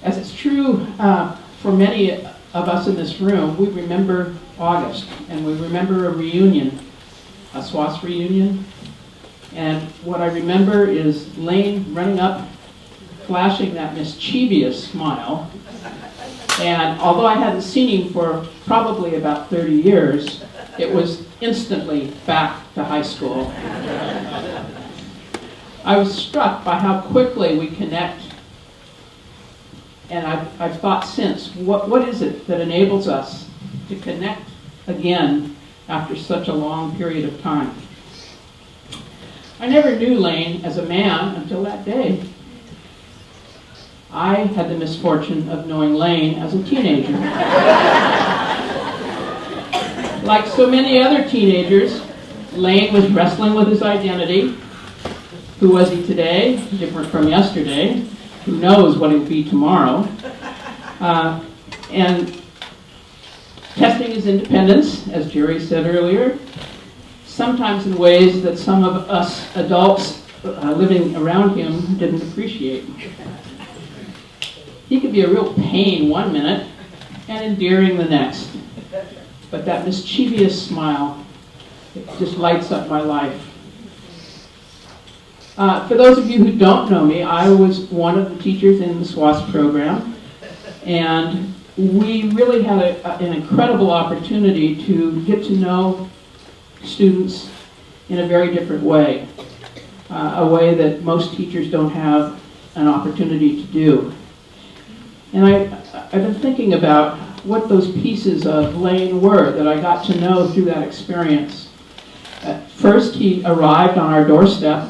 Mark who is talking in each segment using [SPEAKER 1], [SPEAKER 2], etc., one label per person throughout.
[SPEAKER 1] As it's true for many of us in this room, we remember August, and we remember a reunion, a SWAS reunion. And what I remember is Lane running up, flashing that mischievous smile. And although I hadn't seen him for probably about 30 years, it was instantly back to high school. I was struck by how quickly we connect. And I've thought since, what is it that enables us to connect again after such a long period of time? I never knew Lane as a man until that day. I had the misfortune of knowing Lane as a teenager. Like so many other teenagers, Lane was wrestling with his identity. Who was he today? Different from yesterday. Who knows what he'll be tomorrow? And testing his independence, as Jerry said earlier, sometimes in ways that some of us adults living around him didn't appreciate. He could be a real pain one minute and endearing the next. But that mischievous smile, it just lights up my life. For those of you who don't know me, I was one of the teachers in the SWAS program, and we really had an incredible opportunity to get to know students in a very different way, a way that most teachers don't have an opportunity to do. And I've been thinking about what those pieces of Lane were that I got to know through that experience. At first, he arrived on our doorstep.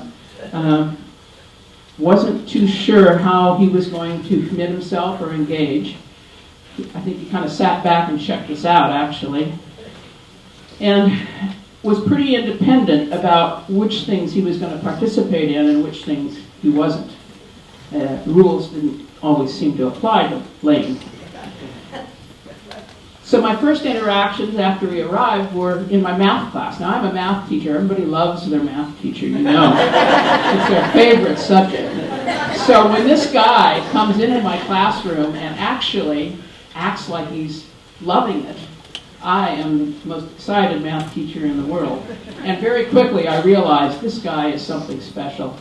[SPEAKER 1] Wasn't too sure how he was going to commit himself or engage. I think he kind of sat back and checked us out, actually. And was pretty independent about which things he was going to participate in and which things he wasn't. Rules didn't always seem to apply to Lane. So my first interactions after he arrived were in my math class. Now, I'm a math teacher. Everybody loves their math teacher, you know. It's their favorite subject. So when this guy comes into my classroom and actually acts like he's loving it, I am the most excited math teacher in the world. And very quickly I realized this guy is something special.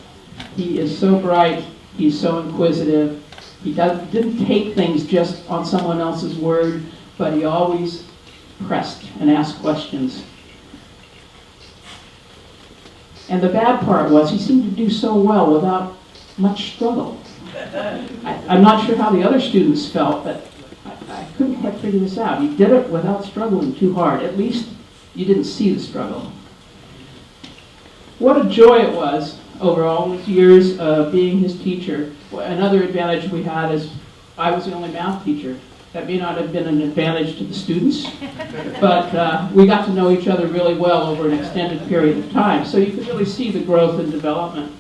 [SPEAKER 1] He is so bright. He's so inquisitive. He didn't take things just on someone else's word, but he always pressed and asked questions. And the bad part was he seemed to do so well without much struggle. I'm not sure how the other students felt, but I couldn't quite figure this out. He did it without struggling too hard. At least you didn't see the struggle. What a joy it was over all these years of being his teacher. Another advantage we had is I was the only math teacher. That may not have been an advantage to the students, but we got to know each other really well over an extended period of time. So you could really see the growth and development.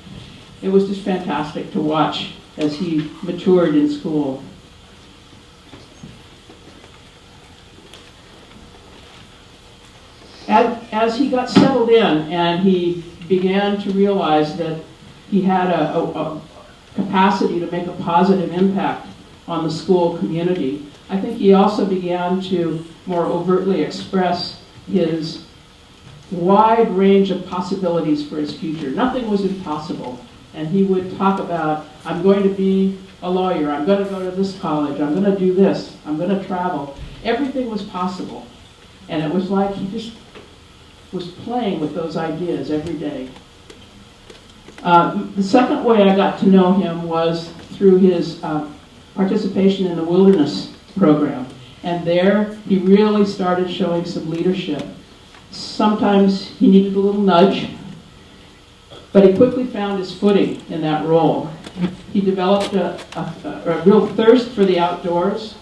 [SPEAKER 1] It was just fantastic to watch as he matured in school. As he got settled in and he began to realize that he had a capacity to make a positive impact on the school community, I think he also began to more overtly express his wide range of possibilities for his future. Nothing was impossible. And he would talk about, I'm going to be a lawyer, I'm going to go to this college, I'm going to do this, I'm going to travel. Everything was possible. And it was like he just was playing with those ideas every day. The second way I got to know him was through his participation in the wilderness program. And there he really started showing some leadership. Sometimes he needed a little nudge, but he quickly found his footing in that role. He developed a real thirst for the outdoors,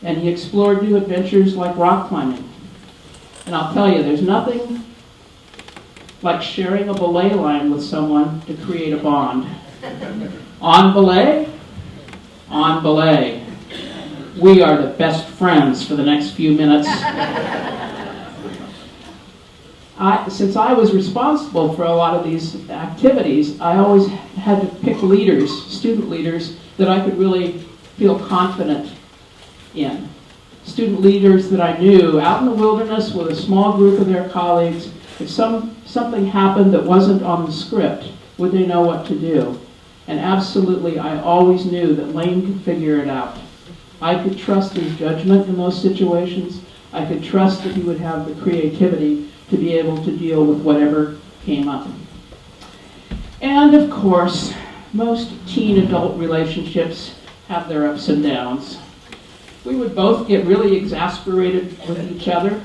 [SPEAKER 1] and he explored new adventures like rock climbing. And I'll tell you, there's nothing like sharing a belay line with someone to create a bond. On belay? On belay. We are the best friends for the next few minutes. Since I was responsible for a lot of these activities, I always had to pick leaders, student leaders, that I could really feel confident in. Student leaders that I knew out in the wilderness with a small group of their colleagues, if something happened that wasn't on the script, would they know what to do? And absolutely, I always knew that Lane could figure it out. I could trust his judgment in those situations. I could trust that he would have the creativity to be able to deal with whatever came up. And of course, most teen-adult relationships have their ups and downs. We would both get really exasperated with each other.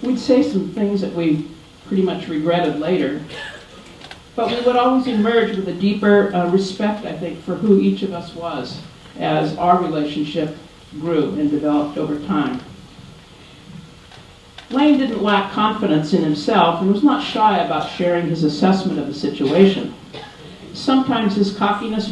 [SPEAKER 1] We'd say some things that we pretty much regretted later. But we would always emerge with a deeper respect, I think, for who each of us was as our relationship grew and developed over time. Lane didn't lack confidence in himself and was not shy about sharing his assessment of the situation. Sometimes his cockiness